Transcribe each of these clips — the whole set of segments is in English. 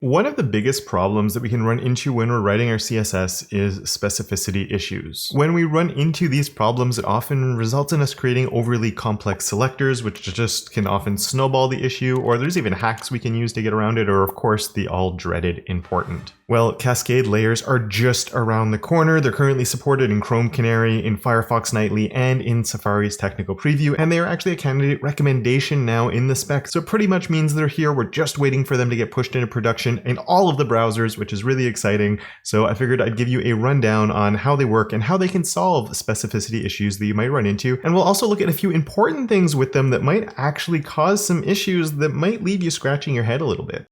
One of the biggest problems that we can run into when we're writing our CSS is specificity issues. When we run into these problems, it often results in us creating overly complex selectors, which just can often snowball the issue, or there's even hacks we can use to get around it, or of course the all dreaded important. Well, Cascade Layers are just around the corner. They're currently supported in Chrome Canary, in Firefox Nightly, and in Safari's technical preview, and they are actually a candidate recommendation now in the spec. So it pretty much means they're here. We're just waiting for them to get pushed into production in all of the browsers, which is really exciting. So I figured I'd give you a rundown on how they work and how they can solve specificity issues that you might run into. And we'll also look at a few important things with them that might actually cause some issues that might leave you scratching your head a little bit.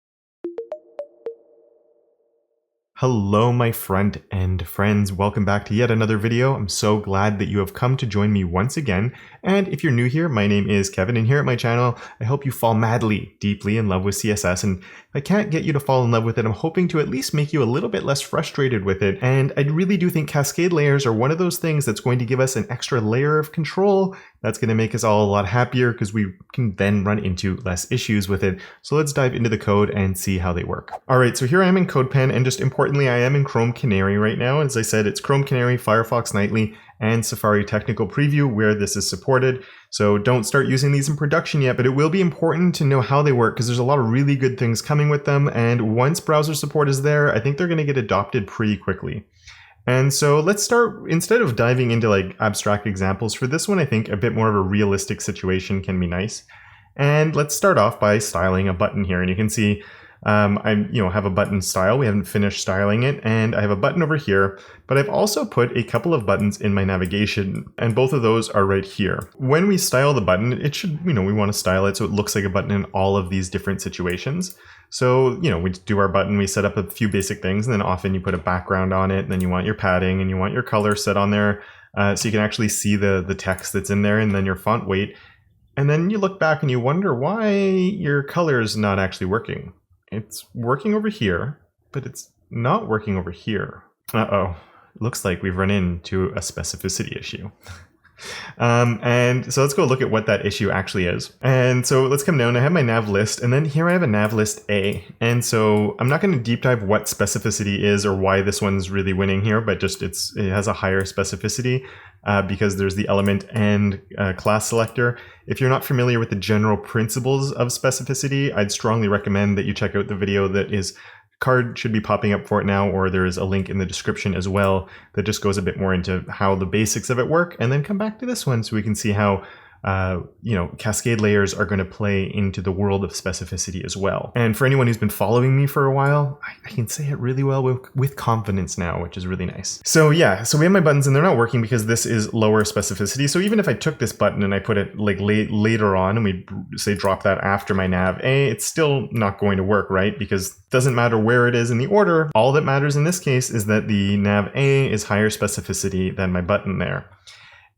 Hello, my front-end friends. Welcome back to yet another video. I'm so glad that you have come to join me once again. And if you're new here, my name is Kevin, and here at my channel, I hope you fall madly, deeply in love with CSS. And if I can't get you to fall in love with it, I'm hoping to at least make you a little bit less frustrated with it. And I really do think Cascade Layers are one of those things that's going to give us an extra layer of control. That's going to make us all a lot happier because we can then run into less issues with it. So let's dive into the code and see how they work. All right, so here I am in CodePen, and just importantly, I am in Chrome Canary right now. As I said, it's Chrome Canary, Firefox Nightly, and Safari Technical Preview where this is supported. So don't start using these in production yet, but it will be important to know how they work because there's a lot of really good things coming with them. And once browser support is there, I think they're going to get adopted pretty quickly. And so let's start, instead of diving into like abstract examples for this one, I think a bit more of a realistic situation can be nice. And let's start off by styling a button here. And you can see I have a button style. We haven't finished styling it, and I have a button over here, but I've also put a couple of buttons in my navigation, and both of those are right here. When we style the button, it should, we want to style it so it looks like a button in all of these different situations. So, we do our button, we set up a few basic things, and then often you put a background on it, and then you want your padding, and you want your color set on there, so you can actually see the text that's in there, and then your font weight. And then you look back and you wonder why your color is not actually working. It's working over here, but it's not working over here. Uh-oh, looks like we've run into a specificity issue. And so let's go look at what that issue actually is. And so let's come down. I have my nav list, and then here I have a nav list A. And so I'm not going to deep dive what specificity is or why this one's really winning here, but just it has a higher specificity because there's the element and class selector. If you're not familiar with the general principles of specificity, I'd strongly recommend that you check out the video that is card should be popping up for it now, or there is a link in the description as well that just goes a bit more into how the basics of it work, and then come back to this one so we can see how Cascade Layers are going to play into the world of specificity as well. And for anyone who's been following me for a while, I can say it really well with confidence now, which is really nice. So yeah, so we have my buttons and they're not working because this is lower specificity. So even if I took this button and I put it like later on and we say drop that after my nav A, it's still not going to work, right? Because it doesn't matter where it is in the order. All that matters in this case is that the nav A is higher specificity than my button there.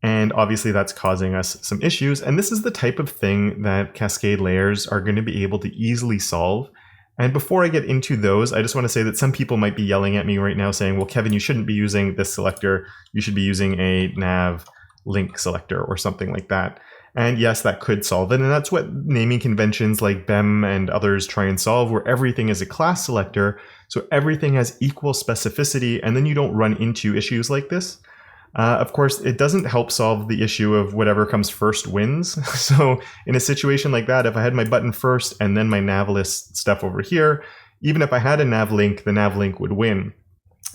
And obviously that's causing us some issues. And this is the type of thing that Cascade Layers are going to be able to easily solve. And before I get into those, I just want to say that some people might be yelling at me right now saying, well, Kevin, you shouldn't be using this selector. You should be using a nav link selector or something like that. And yes, that could solve it. And that's what naming conventions like BEM and others try and solve, where everything is a class selector. So everything has equal specificity, and then you don't run into issues like this. Of course, it doesn't help solve the issue of whatever comes first wins. So in a situation like that, if I had my button first and then my nav list stuff over here, even if I had a nav link, the nav link would win.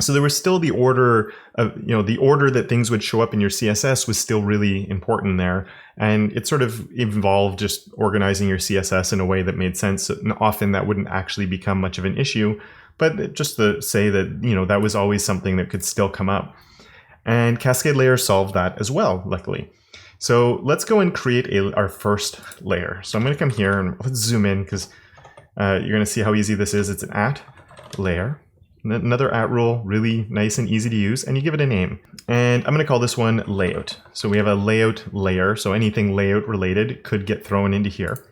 So there was still the order of, the order that things would show up in your CSS was still really important there. And it sort of involved just organizing your CSS in a way that made sense. And often that wouldn't actually become much of an issue, but just to say that, that was always something that could still come up. And Cascade Layers solved that as well, luckily. So let's go and create our first layer. So I'm going to come here and let's zoom in because you're going to see how easy this is. It's an at layer. Another at rule, really nice and easy to use, and you give it a name. And I'm going to call this one layout. So we have a layout layer, so anything layout related could get thrown into here.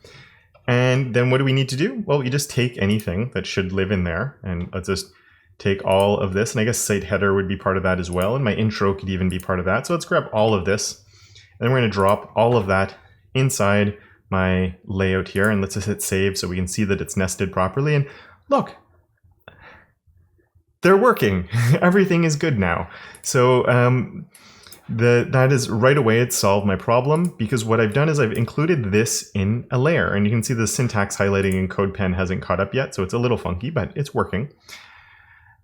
And then what do we need to do? Well, you just take anything that should live in there, and let's just take all of this, and I guess site header would be part of that as well, and my intro could even be part of that. So let's grab all of this, and then we're going to drop all of that inside my layout here, and let's just hit save so we can see that it's nested properly. And look, they're working. Everything is good now. So that is right away, it solved my problem, because what I've done is I've included this in a layer, and you can see the syntax highlighting in CodePen hasn't caught up yet, so it's a little funky, but it's working.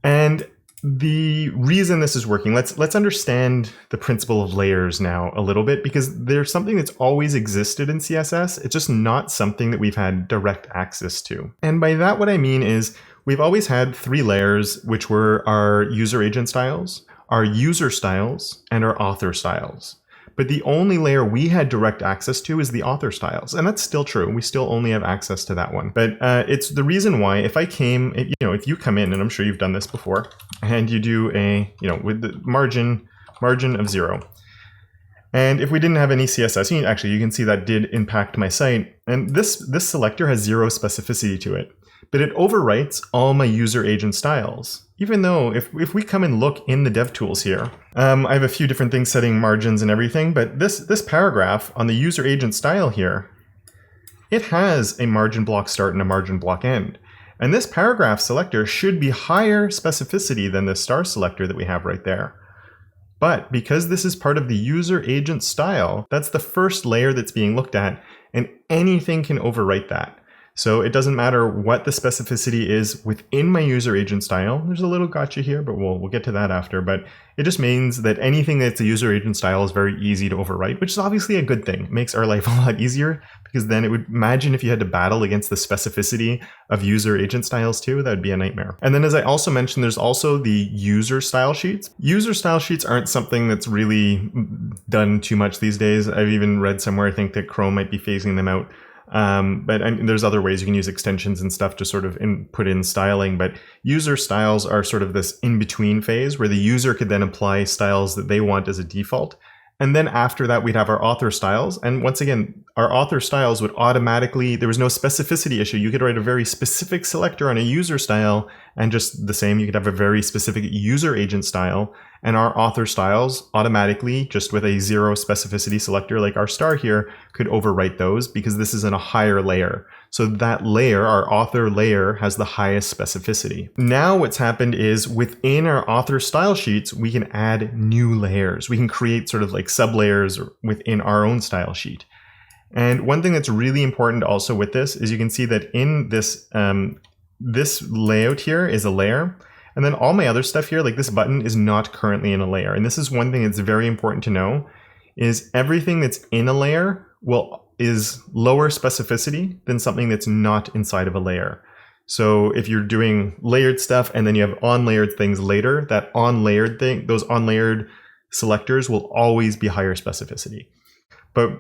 And the reason this is working, let's understand the principle of layers now a little bit, because there's something that's always existed in CSS. It's just not something that we've had direct access to. And by that, what I mean is we've always had 3 layers, which were our user agent styles, our user styles, and our author styles. But the only layer we had direct access to is the author styles. And that's still true. We still only have access to that one. But it's the reason why if you come in, and I'm sure you've done this before, and you do with the margin of 0. And if we didn't have any CSS, actually you can see that did impact my site. And this selector has 0 specificity to it. But it overwrites all my user agent styles. Even though if we come and look in the DevTools here, I have a few different things setting margins and everything, but this paragraph on the user agent style here, it has a margin block start and a margin block end. And this paragraph selector should be higher specificity than the star selector that we have right there. But because this is part of the user agent style, that's the first layer that's being looked at, and anything can overwrite that. So it doesn't matter what the specificity is within my user agent style. There's a little gotcha here, but we'll get to that after. But it just means that anything that's a user agent style is very easy to overwrite, which is obviously a good thing. It makes our life a lot easier, because then it would imagine if you had to battle against the specificity of user agent styles too, that would be a nightmare. And then as I also mentioned, there's also the user style sheets. User style sheets aren't something that's really done too much these days. I've even read somewhere, I think that Chrome might be phasing them out. But there's other ways you can use extensions and stuff to sort of put in styling, but user styles are sort of this in-between phase where the user could then apply styles that they want as a default. And then after that, we'd have our author styles. And once again, our author styles would automatically, there was no specificity issue. You could write a very specific selector on a user style, and just the same, you could have a very specific user agent style. And our author styles automatically, just with a 0 specificity selector like our star here, could overwrite those, because this is in a higher layer. So that layer, our author layer, has the highest specificity. Now what's happened is within our author style sheets, we can add new layers. We can create sort of like sub layers within our own style sheet. And one thing that's really important also with this is you can see that in this, this layout here is a layer. And then all my other stuff here, like this button, is not currently in a layer. And this is one thing that's very important to know, is everything that's in a layer is lower specificity than something that's not inside of a layer. So if you're doing layered stuff and then you have on-layered things later, that on-layered thing, those on-layered selectors will always be higher specificity. But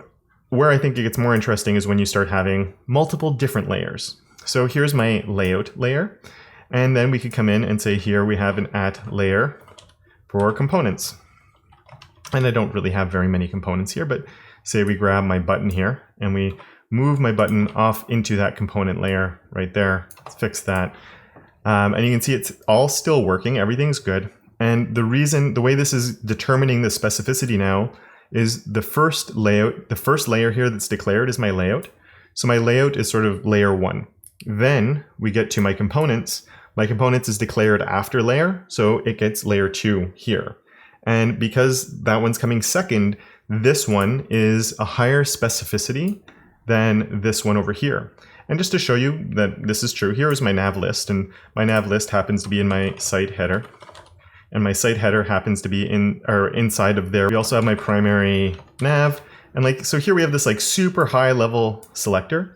where I think it gets more interesting is when you start having multiple different layers. So here's my layout layer. And then we could come in and say here we have an at layer for components. And I don't really have very many components here, but say we grab my button here and we move my button off into that component layer right there. Let's fix that. And you can see it's all still working. Everything's good. And the way this is determining the specificity now is the first layer here that's declared is my layout. So my layout is sort of layer 1. Then we get to my components. My components is declared after layer, so it gets layer 2 here. And because that one's coming second, this one is a higher specificity than this one over here. And just to show you that this is true, here is my nav list, and my nav list happens to be in my site header. And my site header happens to be inside of there. We also have my primary nav. And so here we have this super high level selector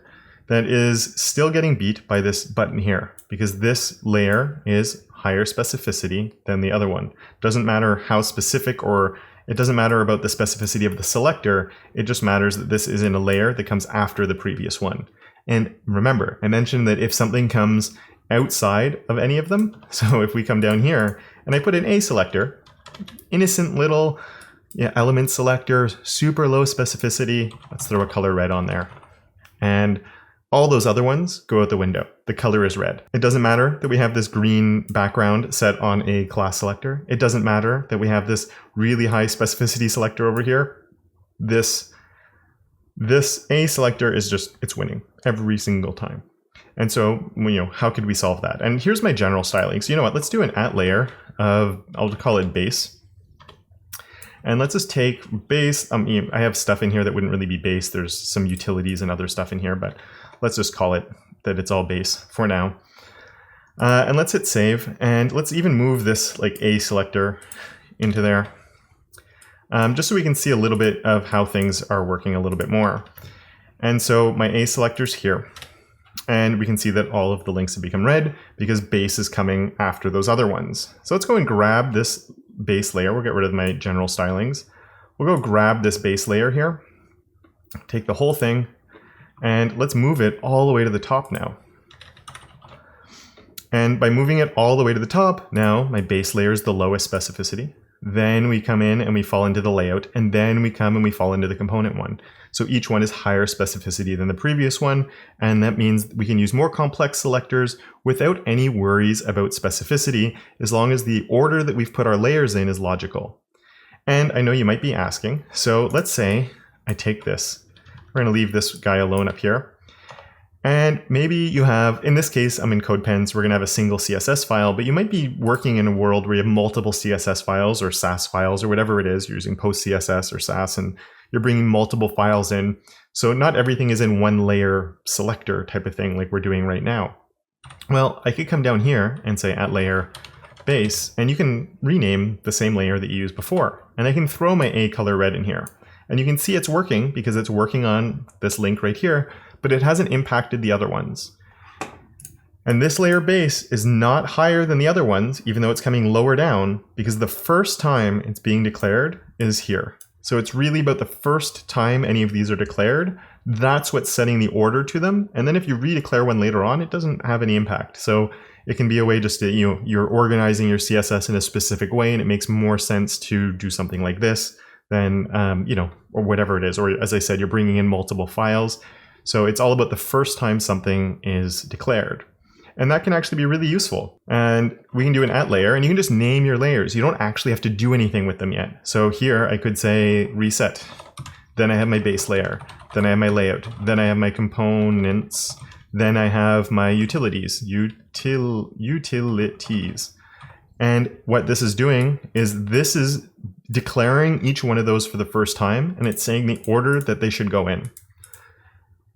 that is still getting beat by this button here, because this layer is higher specificity than the other one. Doesn't matter how specific, or it doesn't matter about the specificity of the selector. It just matters that this is in a layer that comes after the previous one. And remember, I mentioned that if something comes outside of any of them, so if we come down here and I put an A selector, innocent little element selector, super low specificity, let's throw a color red on there. And all those other ones go out the window. The color is red. It doesn't matter that we have this green background set on a class selector. It doesn't matter that we have this really high specificity selector over here. This A selector is it's winning every single time. And so, how could we solve that? And here's my general styling. So you know what, let's do an at layer of, I'll call it base. And let's just take base. I have stuff in here that wouldn't really be base. There's some utilities and other stuff in here, but let's just call it that it's all base for now. And let's hit save. And let's even move this like A selector into there, just so we can see a little bit of how things are working a little bit more. And so my A selector's here. And we can see that all of the links have become red because base is coming after those other ones. So let's go and grab this base layer. We'll get rid of my general stylings. We'll go grab this base layer here, take the whole thing, and let's move it all the way to the top now. And by moving it all the way to the top, now my base layer is the lowest specificity. Then we come in and we fall into the layout, and then we come and we fall into the component one. So each one is higher specificity than the previous one, and that means we can use more complex selectors without any worries about specificity, as long as the order that we've put our layers in is logical. And I know you might be asking, so let's say I take this. We're going to leave this guy alone up here. And maybe you have, in this case, I'm in CodePen, so we're going to have a single CSS file, but you might be working in a world where you have multiple CSS files or Sass files or whatever it is. You're using post-CSS or Sass, and you're bringing multiple files in. So not everything is in one layer selector type of thing like we're doing right now. Well, I could come down here and say at layer base, and you can rename the same layer that you used before. And I can throw my A color red in here. And you can see it's working because it's working on this link right here, but it hasn't impacted the other ones. And this layer base is not higher than the other ones, even though it's coming lower down, because the first time it's being declared is here. So it's really about the first time any of these are declared. That's what's setting the order to them. And then if you redeclare one later on, it doesn't have any impact. So it can be a way just to, you're organizing your CSS in a specific way, and it makes more sense to do something like this than, or whatever it is. Or as I said, you're bringing in multiple files. So it's all about the first time something is declared. And that can actually be really useful. And we can do an at layer, and you can just name your layers. You don't actually have to do anything with them yet. So here I could say reset. Then I have my base layer. Then I have my layout. Then I have my components. Then I have my utilities. Utilities. And what this is doing is this is declaring each one of those for the first time, and it's saying the order that they should go in.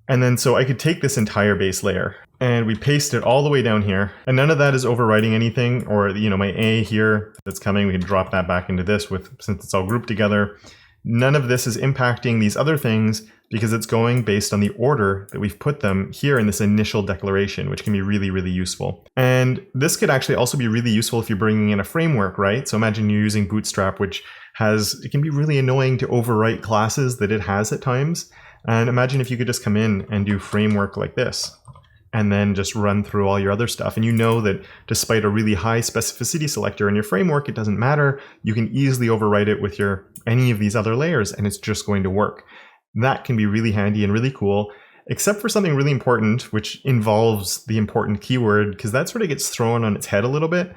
And then so I could take this entire base layer and we paste it all the way down here, and none of that is overwriting anything, or my A here that's coming, we can drop that back into this since it's all grouped together. None of this is impacting these other things because it's going based on the order that we've put them here in this initial declaration, which can be really, really useful. And this could actually also be really useful if you're bringing in a framework, right? So imagine you're using Bootstrap, which it can be really annoying to overwrite classes that it has at times. And imagine if you could just come in and do framework like this, and then just run through all your other stuff. And you know that despite a really high specificity selector in your framework, it doesn't matter. You can easily overwrite it with any of these other layers, and it's just going to work. That can be really handy and really cool, except for something really important, which involves the important keyword, because that sort of gets thrown on its head a little bit.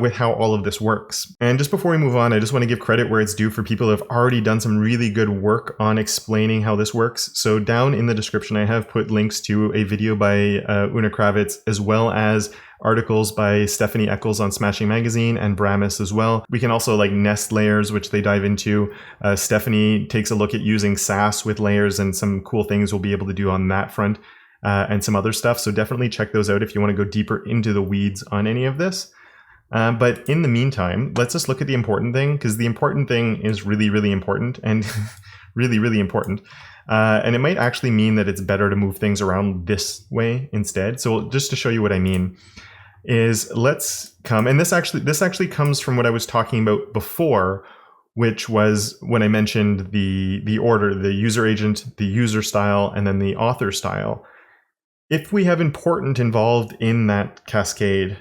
With how all of this works. And just before we move on, I just want to give credit where it's due for people who have already done some really good work on explaining how this works. So down in the description, I have put links to a video by Una Kravitz, as well as articles by Stephanie Eccles on Smashing Magazine and Bramis as well. We can also nest layers, which they dive into. Stephanie takes a look at using Sass with layers, and some cool things we'll be able to do on that front, and some other stuff. So definitely check those out if you want to go deeper into the weeds on any of this. But in the meantime, let's just look at the important thing, because the important thing is really, really important, and really, really important. And it might actually mean that it's better to move things around this way instead. So just to show you what I mean is, let's come, and this actually comes from what I was talking about before, which was when I mentioned the order, the user agent, the user style, and then the author style. If we have important involved in that cascade,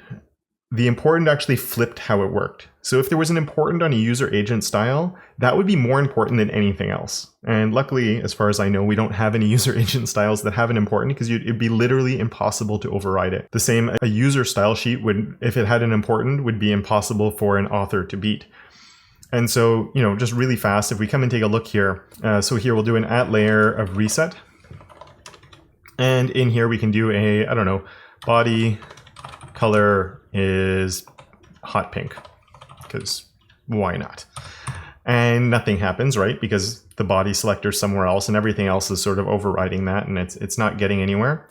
the important actually flipped how it worked. So if there was an important on a user agent style, that would be more important than anything else. And luckily, as far as I know, we don't have any user agent styles that have an important, because it'd be literally impossible to override it. The same, a user style sheet would, if it had an important, would be impossible for an author to beat. And so, just really fast, if we come and take a look here, so here we'll do an at layer of reset. And in here we can do a, I don't know, body color is hot pink, because why not? And nothing happens, right? Because the body selector is somewhere else and everything else is sort of overriding that, and it's not getting anywhere.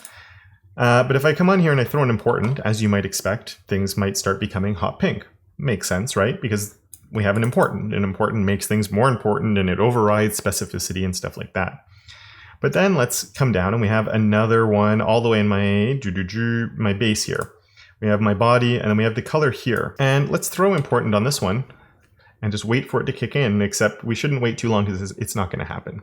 But if I come on here and I throw an important, as you might expect, things might start becoming hot pink. Makes sense, right? Because we have an important. An important makes things more important and it overrides specificity and stuff like that. But then let's come down and we have another one all the way in my base here. We have my body and then we have the color here. And let's throw important on this one and just wait for it to kick in, except we shouldn't wait too long because it's not going to happen.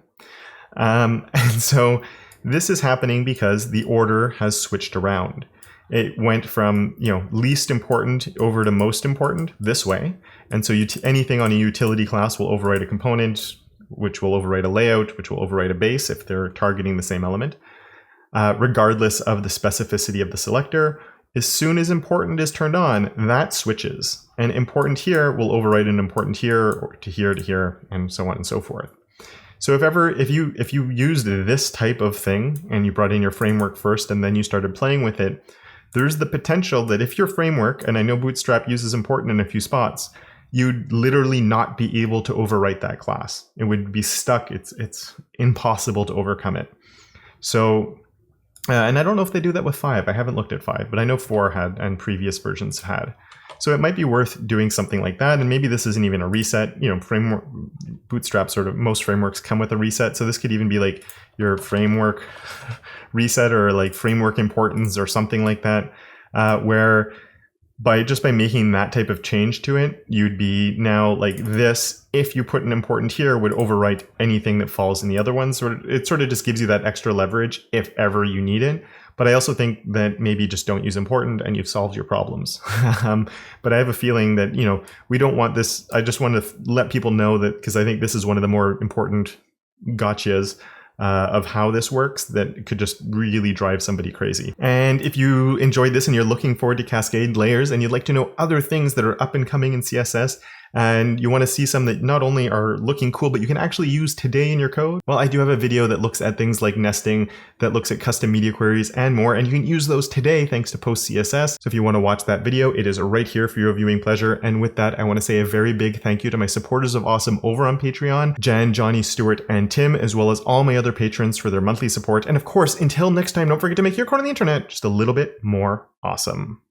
And so this is happening because the order has switched around. It went from, least important over to most important this way. And so anything on a utility class will override a component, which will override a layout, which will override a base if they're targeting the same element, regardless of the specificity of the selector. As soon as important is turned on, that switches. And important here will override an important here, or to here, and so on and so forth. So if you used this type of thing and you brought in your framework first and then you started playing with it, there's the potential that if your framework, and I know Bootstrap uses important in a few spots, you'd literally not be able to overwrite that class. It would be stuck. It's impossible to overcome it. So, and I don't know if they do that with 5. I haven't looked at 5, but I know 4 had and previous versions had. So it might be worth doing something like that. And maybe this isn't even a reset. Framework Bootstrap most frameworks come with a reset. So this could even be like your framework reset or like framework importance or something like that, where by making that type of change to it, you'd be now like this. If you put an important here, would overwrite anything that falls in the other ones. It sort of just gives you that extra leverage if ever you need it. But I also think that maybe just don't use important and you've solved your problems. But I have a feeling that, we don't want this. I just want to let people know that, because I think this is one of the more important gotchas of how this works that could just really drive somebody crazy. And if you enjoyed this and you're looking forward to Cascade Layers and you'd like to know other things that are up and coming in CSS, and you want to see some that not only are looking cool, but you can actually use today in your code, well, I do have a video that looks at things like nesting, that looks at custom media queries and more, and you can use those today thanks to Post CSS. So if you want to watch that video, it is right here for your viewing pleasure. And with that, I want to say a very big thank you to my supporters of Awesome over on Patreon, Jan, Johnny, Stuart, and Tim, as well as all my other patrons for their monthly support. And of course, until next time, don't forget to make your corner of the internet just a little bit more awesome.